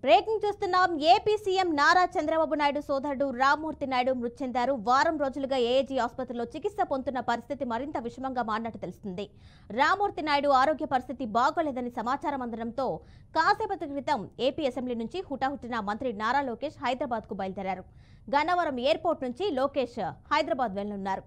Breaking చూస్తున్నాం. AP CM Nara Chandrababu Naidu సోదరుడు రామ్మూర్తి నాయుడు మృతి చెందారు. వారం రోజులుగా ఏఏజీ ఆసుపత్రిలో చికిత్స పొందుతున్న పరిస్థితి మరింత విషమంగా మారినట్టు తెలుస్తుంది. రామ్మూర్తి నాయుడు ఆరోగ్య పరిస్థితి బాగోలేదని సమాచారం అందడంతో కాసేపటి క్రితం ఏపీ అసెంబ్లీ నుంచి హుటాహుటిన మంత్రి నారా లోకేష్ హైదరాబాద్ కు బయలుదేరారు. గన్నవరం ఎయిర్పోర్ట్ నుంచి లోకేష్ హైదరాబాద్ వెళ్లనున్నారు.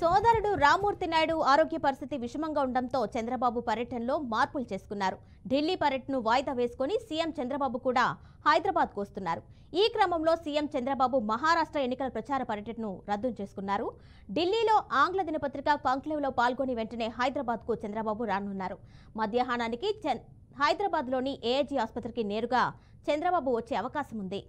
సోదరుడు రామ్మూర్తి నాయుడు ఆరోగ్య పరిస్థితి విషమంగా ఉండడంతో చంద్రబాబు పర్యటనలో మార్పులు చేసుకున్నారు. ఢిల్లీ పర్యటనను వాయిదా వేసుకుని సీఎం చంద్రబాబు కూడా హైదరాబాద్కు వస్తున్నారు. ఈ క్రమంలో సీఎం చంద్రబాబు మహారాష్ట్ర ఎన్నికల ప్రచార పర్యటనను రద్దు చేసుకున్నారు. ఢిల్లీలో ఆంగ్ల దినపత్రిక కాంక్లేవ్లో పాల్గొని వెంటనే హైదరాబాద్కు చంద్రబాబు రానున్నారు. మధ్యాహ్నానికి హైదరాబాద్లోని ఏఐజీ ఆసుపత్రికి నేరుగా చంద్రబాబు వచ్చే అవకాశం ఉంది.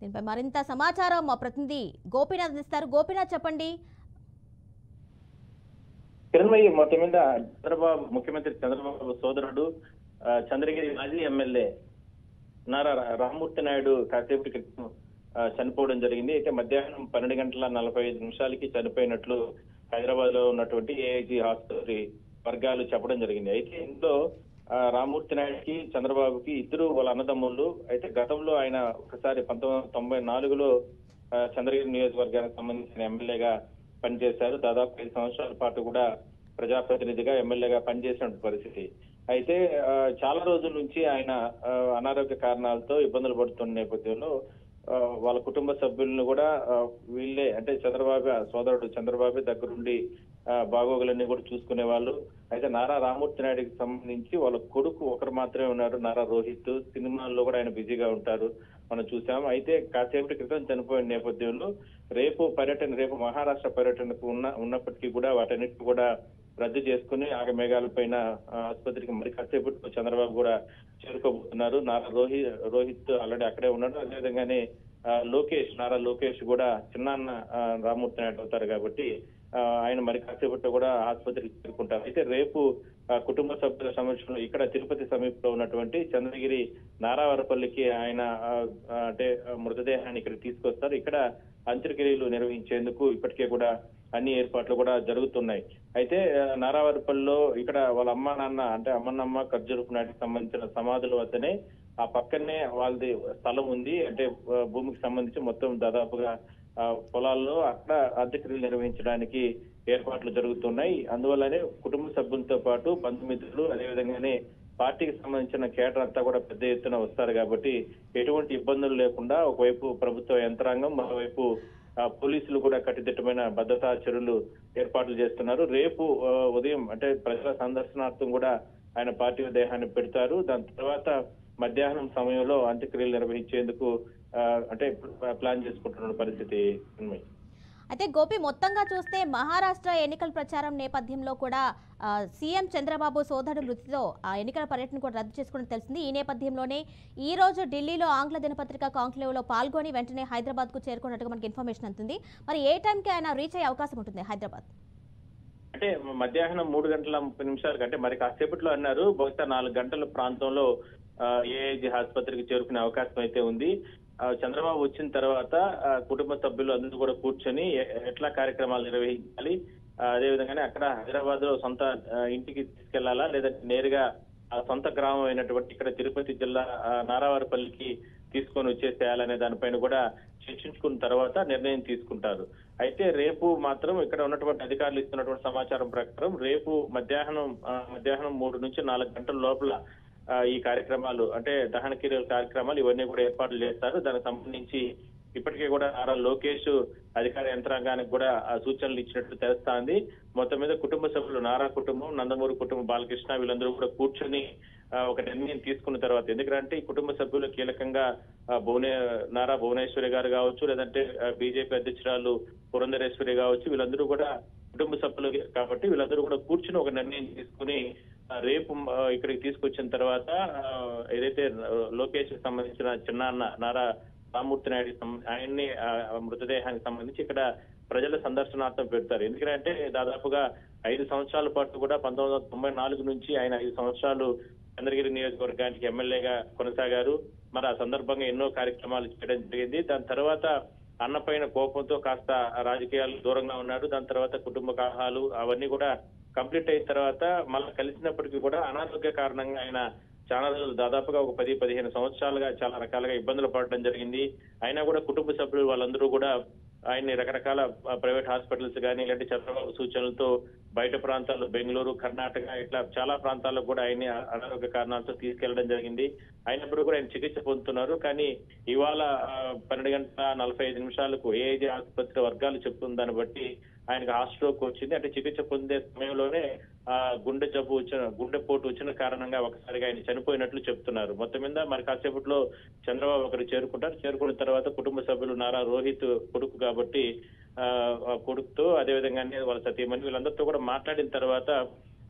దీనిపై మరింత సమాచారం మా ప్రతినిధి గోపీనాథ్ ఇస్తారు. గోపీనాథ్, చెప్పండి. కిరణ్మయ్య, మొత్తం మీద ముఖ్యమంత్రి చంద్రబాబు సోదరుడు చంద్రగిరి మాజీ ఎమ్మెల్యే నారా రామ్మూర్తి నాయుడు కాసేపటి క్రితం చనిపోవడం జరిగింది. అయితే మధ్యాహ్నం 12:45 చనిపోయినట్లు హైదరాబాద్ లో ఉన్నటువంటి ఏఐజీ ఆసుపత్రి వర్గాలు చెప్పడం జరిగింది. అయితే ఇందులో రామ్మూర్తి నాయుడుకి చంద్రబాబుకి ఇద్దరు వాళ్ళ అన్నదమ్ముళ్ళు. అయితే గతంలో ఆయన ఒకసారి 1994లో చంద్రగిరి నియోజకవర్గానికి సంబంధించిన ఎమ్మెల్యేగా పనిచేశారు. దాదాపు 5 సంవత్సరాల పాటు కూడా ప్రజాప్రతినిధిగా ఎమ్మెల్యేగా పనిచేసిన పరిస్థితి. అయితే చాలా రోజుల నుంచి ఆయన అనారోగ్య కారణాలతో ఇబ్బందులు పడుతున్న నేపథ్యంలో వాళ్ళ కుటుంబ సభ్యులను కూడా వీళ్ళే, అంటే సోదరుడు చంద్రబాబు దగ్గరుండి బాగోగులన్నీ కూడా చూసుకునే వాళ్ళు. అయితే నారా రామ్మూర్తి నాయుడికి సంబంధించి వాళ్ళ కొడుకు ఒకరు మాత్రమే ఉన్నారు, నారా రోహిత్. సినిమాల్లో కూడా ఆయన బిజీగా ఉంటారు, మనం చూసాం. అయితే కాసేపటి క్రితం చనిపోయిన నేపథ్యంలో రేపు మహారాష్ట్ర పర్యటనకు ఉన్నప్పటికీ కూడా వాటన్నిటి కూడా రద్దు చేసుకుని ఆగమేఘాలపైన ఆసుపత్రికి మరి కాసేపట్లో చంద్రబాబు కూడా చేరుకోబోతున్నారు. నారా రోహిత్ ఆల్రెడీ అక్కడే ఉన్నాడు. అదేవిధంగానే నారా లోకేష్ కూడా చిన్నాన్న రామ్మూర్తి నాయుడు అవుతారు కాబట్టి ఆయన మరి కాసేపట్లో కూడా ఆసుపత్రికి చేరుకుంటారు. అయితే రేపు కుటుంబ సభ్యుల సమక్షంలో ఇక్కడ తిరుపతి సమీపంలో ఉన్నటువంటి చంద్రగిరి నారావరపల్లికి ఆయన అంటే మృతదేహాన్ని ఇక్కడ తీసుకొస్తారు. ఇక్కడ అంత్యక్రియలు నిర్వహించేందుకు ఇప్పటికే కూడా అన్ని ఏర్పాట్లు కూడా జరుగుతున్నాయి. అయితే నారావారిపల్లిలో ఇక్కడ వాళ్ళ అమ్మ నాన్న, అంటే అమ్మనమ్మ ఖర్జూరపు నాటికి సంబంధించిన సమాధుల వద్దనే ఆ పక్కనే వాళ్ళది స్థలం ఉంది. అంటే భూమికి సంబంధించి మొత్తం దాదాపుగా పొలాల్లో అక్కడ అంత్యక్రియలు నిర్వహించడానికి ఏర్పాట్లు జరుగుతున్నాయి. అందువల్లనే కుటుంబ సభ్యులతో పాటు బంధుమిత్రులు, అదేవిధంగానే పార్టీకి సంబంధించిన కేడర్ అంతా కూడా పెద్ద ఎత్తున వస్తారు కాబట్టి ఎటువంటి ఇబ్బందులు లేకుండా ఒకవైపు ప్రభుత్వ యంత్రాంగం, మరోవైపు పోలీసులు కూడా కట్టుదిట్టమైన భద్రతా చర్యలు ఏర్పాట్లు చేస్తున్నారు. రేపు ఉదయం అంటే ప్రజల సందర్శనార్థం కూడా ఆయన పార్థివ దేహాన్ని పెడతారు. దాని తర్వాత మధ్యాహ్నం సమయంలో అంత్యక్రియలు నిర్వహించేందుకు అంటే ప్లాన్ చేసుకుంటున్న పరిస్థితి. అయితే గోపి, మొత్తంగా చూస్తే మహారాష్ట్ర ఎన్నికల ప్రచారం నేపథ్యంలో కూడా సీఎం చంద్రబాబు సోదరుడు మృతితో ఆ ఎన్నికల పర్యటన కూడా రద్దు చేసుకుని తెలిసింది. ఈ నేపథ్యంలోనే ఈ రోజు ఢిల్లీలో ఆంగ్ల దినపత్రిక కాంక్లేవ్లో పాల్గొని వెంటనే హైదరాబాద్కు చేరుకున్నట్టుగా మనకి ఇన్ఫర్మేషన్ అందుతుంది. మరి ఏ టైంకి ఆయన రీచ్ అయ్యే అవకాశం ఉంటుంది హైదరాబాద్? అంటే మధ్యాహ్నం 3:30 అంటే మరి కాసేపట్లో అన్నారు. బహుశా 4 గంటల ప్రాంతంలో ఏఐజీ ఆసుపత్రికి చేరుకునే అవకాశం అయితే ఉంది. చంద్రబాబు వచ్చిన తర్వాత కుటుంబ సభ్యులు అందరూ కూడా కూర్చొని ఎట్లా కార్యక్రమాలు నిర్వహించాలి, అదేవిధంగానే అక్కడ హైదరాబాద్ లో సొంత ఇంటికి తీసుకెళ్లాలా, లేదంటే నేరుగా ఆ సొంత గ్రామం అయినటువంటి ఇక్కడ తిరుపతి జిల్లా నారావారిపల్లికి తీసుకొని వచ్చేసేయాలనే దానిపైన కూడా చర్చించుకున్న తర్వాత నిర్ణయం తీసుకుంటారు. అయితే రేపు మాత్రం ఇక్కడ ఉన్నటువంటి అధికారులు ఇస్తున్నటువంటి సమాచారం ప్రకారం రేపు మధ్యాహ్నం 3 నుంచి 4 గంటల లోపల ఈ కార్యక్రమాలు, అంటే దహన క్రియల కార్యక్రమాలు ఇవన్నీ కూడా ఏర్పాట్లు చేస్తారు. దానికి సంబంధించి ఇప్పటికే కూడా నారా లోకేష్ అధికార యంత్రాంగానికి కూడా ఆ సూచనలు ఇచ్చినట్లు తెలుస్తోంది. మొత్తం మీద కుటుంబ సభ్యులు నారా కుటుంబం, నందమూరి కుటుంబం, బాలకృష్ణ వీళ్ళందరూ కూడా కూర్చొని ఒక నిర్ణయం తీసుకున్న తర్వాత, ఎందుకంటే ఈ కుటుంబ సభ్యులు కీలకంగా నారా భువనేశ్వరి గారు కావచ్చు, లేదంటే బీజేపీ అధ్యక్షురాలు పురంధరేశ్వరి కావచ్చు, వీళ్ళందరూ కూడా కుటుంబ సభ్యులు కాబట్టి వీళ్ళందరూ కూడా కూర్చుని ఒక నిర్ణయం తీసుకుని రేపు ఇక్కడికి తీసుకొచ్చిన తర్వాత ఏదైతే లోకేష్ కి సంబంధించిన చిన్నాన్న నారా రామ్మూర్తి నాయుడు ఆయన్ని మృతదేహానికి సంబంధించి ఇక్కడ ప్రజల సందర్శనార్థం పెడతారు. ఎందుకంటే దాదాపుగా 5 సంవత్సరాల పాటు కూడా 1994 నుంచి ఆయన 5 సంవత్సరాలు చంద్రగిరి నియోజకవర్గానికి ఎమ్మెల్యేగా కొనసాగారు. మరి ఆ సందర్భంగా ఎన్నో కార్యక్రమాలు చేయడం జరిగింది. దాని తర్వాత అన్నపైన కోపంతో కాస్త రాజకీయాలు దూరంగా ఉన్నారు. దాని తర్వాత కుటుంబ కలహాలు అవన్నీ కూడా కంప్లీట్ అయిన తర్వాత మళ్ళీ కలిసినప్పటికీ కూడా అనారోగ్య కారణంగా ఆయన చాలా రోజులు దాదాపుగా ఒక 10-15 సంవత్సరాలుగా చాలా రకాలుగా ఇబ్బందులు పడడం జరిగింది. అయినా కూడా కుటుంబ సభ్యులు వాళ్ళందరూ కూడా ఆయన్ని రకరకాల ప్రైవేట్ హాస్పిటల్స్ కానీ ఇలాంటి చంద్రబాబు సూచనలతో బయట ప్రాంతాల్లో బెంగళూరు, కర్ణాటక ఇట్లా చాలా ప్రాంతాల్లో కూడా ఆయన్ని అనారోగ్య కారణాలతో తీసుకెళ్లడం జరిగింది. అయినప్పుడు కూడా ఆయన చికిత్స పొందుతున్నారు. కానీ ఇవాళ 12:45 ఏఐజీ ఆసుపత్రి వర్గాలు చెప్తున్న దాన్ని బట్టి ఆయనకు హార్ట్ స్ట్రోక్ వచ్చింది. అంటే చికిత్స పొందే సమయంలోనే గుండెపోటు వచ్చిన కారణంగా ఒకసారిగా ఆయన చనిపోయినట్లు చెప్తున్నారు. మొత్తం మీద మరి కాసేపట్లో చంద్రబాబు అక్కడ చేరుకుంటారు. చేరుకున్న తర్వాత కుటుంబ సభ్యులు నారా రోహిత్ కొడుకు కాబట్టి కొడుకుతో అదేవిధంగానే వాళ్ళ సతీమణి వీళ్ళందరితో కూడా మాట్లాడిన తర్వాత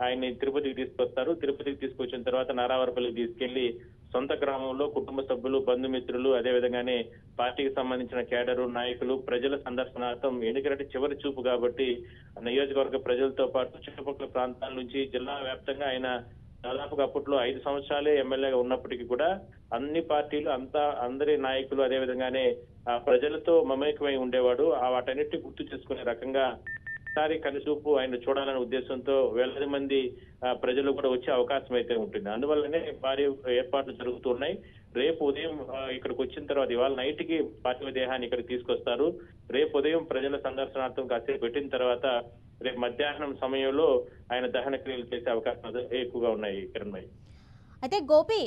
ఆయన్ని తిరుపతికి తీసుకొస్తారు. తిరుపతికి తీసుకొచ్చిన తర్వాత నారావారిపల్లికి తీసుకెళ్లి సొంత గ్రామంలో కుటుంబ సభ్యులు, బంధుమిత్రులు అదేవిధంగానే పార్టీకి సంబంధించిన కేడరు, నాయకులు, ప్రజల సందర్శనార్థం, ఎందుకంటే చివరి చూపు కాబట్టి నియోజకవర్గ ప్రజలతో పాటు చుట్టుపక్కల ప్రాంతాల నుంచి జిల్లా వ్యాప్తంగా ఆయన దాదాపుగా అప్పట్లో 5 సంవత్సరాలే ఎమ్మెల్యేగా ఉన్నప్పటికీ కూడా అన్ని పార్టీలు అందరి నాయకులు అదేవిధంగానే ప్రజలతో మమేకమై ఉండేవాడు. వాటన్నిటిని గుర్తు చేసుకునే రకంగా ఒకసారి కనుచూపు ఆయన చూడాలనే ఉద్దేశంతో వేలాది మంది ప్రజలు కూడా వచ్చే అవకాశం అయితే ఉంటుంది. అందువల్లనే భారీ ఏర్పాట్లు జరుగుతున్నాయి. రేపు ఉదయం ఇక్కడికి వచ్చిన తర్వాత ఇవాళ నైట్ కి పార్థివ దేహాన్ని ఇక్కడికి తీసుకొస్తారు. రేపు ఉదయం ప్రజల సందర్శనార్థం కాసేపు పెట్టిన తర్వాత రేపు మధ్యాహ్నం సమయంలో ఆయన దహన క్రియలు చేసే అవకాశాలు ఎక్కువగా ఉన్నాయి. కిరణ్ భాయ్, అయితే గోపి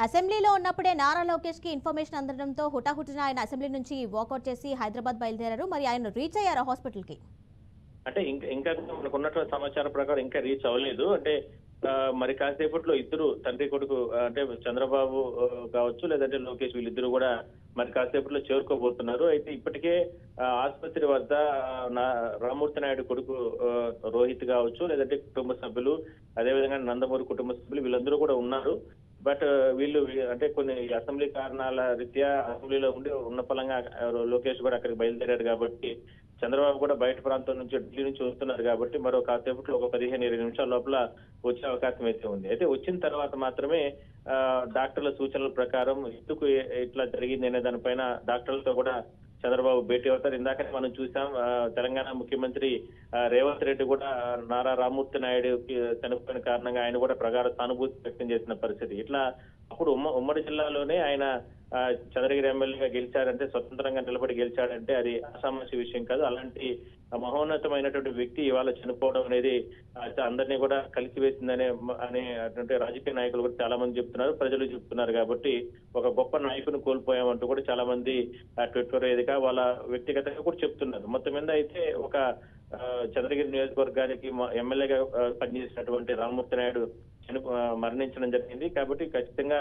అసెంబ్లీలో ఉన్నప్పుడే నారా లోకేష్ కి ఇన్ఫర్మేషన్ అందడంతో హుటాహుటిన ఆయన అసెంబ్లీ నుంచి వాకౌట్ చేసి హైదరాబాద్ బయలుదేరారు. మరి ఆయన రీచ్ అయ్యారు హాస్పిటల్ కి? అంటే ఇంకా మనకు ఉన్నటువంటి సమాచారం ప్రకారం ఇంకా రీచ్ అవ్వలేదు. అంటే మరి కాసేపట్లో ఇద్దరు తండ్రి కొడుకు అంటే చంద్రబాబు కావచ్చు లేదంటే లోకేష్ వీళ్ళిద్దరు కూడా మరి కాసేపట్లో చేరుకోబోతున్నారు. అయితే ఇప్పటికే ఆసుపత్రి వద్ద రామ్మూర్తి నాయుడు కొడుకు రోహిత్ కావచ్చు లేదంటే కుటుంబ సభ్యులు అదేవిధంగా నందమూరి కుటుంబ సభ్యులు వీళ్ళందరూ కూడా ఉన్నారు. బట్ వీళ్ళు అంటే కొన్ని అసెంబ్లీ కారణాల రీత్యా అసెంబ్లీలో ఉన్న పలంగా లోకేష్ కూడా అక్కడికి బయలుదేరారు కాబట్టి చంద్రబాబు కూడా బయట ప్రాంతం నుంచి ఢిల్లీ నుంచి వస్తున్నారు కాబట్టి మరో కాసేపట్లో ఒక 15-20 నిమిషాల లోపల వచ్చే అవకాశం అయితే ఉంది. అయితే వచ్చిన తర్వాత మాత్రమే డాక్టర్ల సూచనల ప్రకారం ఎందుకు ఇట్లా జరిగింది అనే దానిపైన డాక్టర్లతో కూడా చంద్రబాబు భేటీ అవుతారు. ఇందాకనే మనం చూసాం తెలంగాణ ముఖ్యమంత్రి రేవంత్ రెడ్డి కూడా నారా రామ్మూర్తి నాయుడు చనిపోయిన కారణంగా ఆయన కూడా ప్రగాఢ సానుభూతి వ్యక్తం చేసిన పరిస్థితి. ఇట్లా అప్పుడు ఉమ్మడి జిల్లాలోనే ఆయన చంద్రగిరి ఎమ్మెల్యేగా గెలిచాడంటే, స్వతంత్రంగా నిలబడి గెలిచాడంటే అది అసామాన్య విషయం కాదు. అలాంటి మహోన్నతమైనటువంటి వ్యక్తి ఇవాళ చనిపోవడం అనేది అందరినీ కూడా కలిసివేసిందనే అటువంటి రాజకీయ నాయకులు కూడా చాలా మంది చెప్తున్నారు, ప్రజలు చెప్తున్నారు. కాబట్టి ఒక గొప్ప నాయకుని కోల్పోయామంటూ కూడా చాలా మంది ట్విట్టర్ వేదిక వాళ్ళ వ్యక్తిగతంగా కూడా చెప్తున్నారు. మొత్తం మీద అయితే ఒక చంద్రగిరి నియోజకవర్గానికి ఎమ్మెల్యేగా పనిచేసినటువంటి రామ్మూర్తి నాయుడు మరణించడం జరిగింది. కాబట్టి ఖచ్చితంగా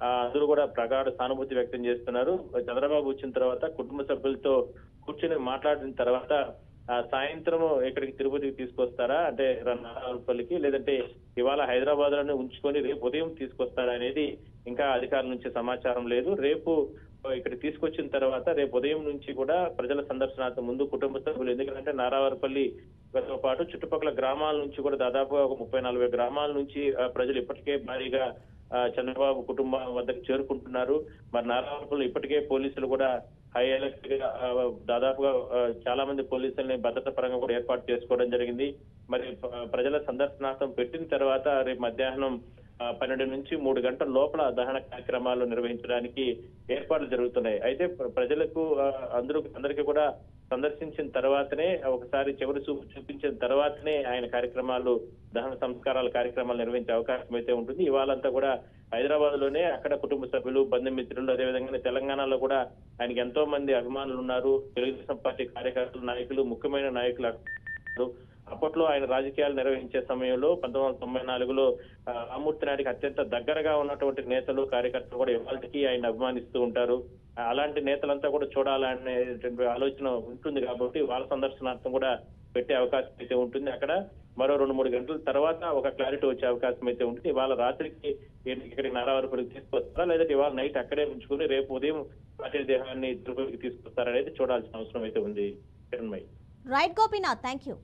అందరూ కూడా ప్రగాఢ సానుభూతి వ్యక్తం చేస్తున్నారు. చంద్రబాబు వచ్చిన తర్వాత కుటుంబ సభ్యులతో కూర్చొని మాట్లాడిన తర్వాత సాయంత్రం ఇక్కడికి తిరుపతికి తీసుకొస్తారా అంటే నారాయణపల్లికి, లేదంటే ఇవాళ హైదరాబాద్ లోనే ఉంచుకొని రేపు ఉదయం తీసుకొస్తారా అనేది ఇంకా అధికారుల నుంచి సమాచారం లేదు. రేపు ఇక్కడ తీసుకొచ్చిన తర్వాత రేపు ఉదయం నుంచి కూడా ప్రజల సందర్శనార్థం ముందు కుటుంబ సభ్యులు, ఎందుకంటే నారావారిపల్లితో పాటు చుట్టుపక్కల గ్రామాల నుంచి కూడా దాదాపుగా ఒక 30-40 గ్రామాల నుంచి ప్రజలు ఇప్పటికే భారీగా చంద్రబాబు కుటుంబం వద్దకు చేరుకుంటున్నారు. మరి నారావారిపల్లి ఇప్పటికే పోలీసులు కూడా హై అలర్ట్ గా దాదాపుగా చాలా మంది పోలీసుల్ని భద్రత పరంగా కూడా ఏర్పాటు చేసుకోవడం జరిగింది. మరి ప్రజల సందర్శనార్థం పెట్టిన తర్వాత రేపు మధ్యాహ్నం 12 నుంచి 3 గంటల లోపల దహన కార్యక్రమాలు నిర్వహించడానికి ఏర్పాట్లు జరుగుతున్నాయి. అయితే ప్రజలకు అందరికీ కూడా సందర్శించిన తర్వాతనే ఒకసారి చివరి చూపించిన తర్వాతనే ఆయన దహన సంస్కారాల కార్యక్రమాలు నిర్వహించే అవకాశం అయితే ఉంటుంది. ఇవాళంతా కూడా హైదరాబాద్ లోనే అక్కడ కుటుంబ సభ్యులు, బంధుమిత్రులు, అదేవిధంగా తెలంగాణలో కూడా ఆయనకి ఎంతో మంది అభిమానులు ఉన్నారు. తెలుగుదేశం పార్టీ కార్యకర్తలు, నాయకులు, ముఖ్యమైన నాయకులు అక్కడ. అప్పట్లో ఆయన రాజకీయాలు నిర్వహించే సమయంలో 1994లో రామ్మూర్తి నాయుడికి అత్యంత దగ్గరగా ఉన్నటువంటి నేతలు, కార్యకర్తలు కూడా ఇవాళకి ఆయన అభిమానిస్తూ ఉంటారు. అలాంటి నేతలంతా కూడా చూడాలనేటువంటి ఆలోచన ఉంటుంది కాబట్టి వాళ్ళ సందర్శనార్థం కూడా పెట్టే అవకాశం అయితే ఉంటుంది. అక్కడ మరో 2-3 గంటల తర్వాత ఒక క్లారిటీ వచ్చే అవకాశం అయితే ఉంటుంది. ఇవాళ రాత్రికి ఇక్కడికి నారావారిపల్లికి తీసుకొస్తారా, లేదంటే ఇవాళ నైట్ అక్కడే ఉంచుకుని రేపు ఉదయం పార్టీ దేహాన్ని తిరుపతికి తీసుకొస్తారనేది చూడాల్సిన అవసరం అయితే ఉంది. Right Gopinath, thank you.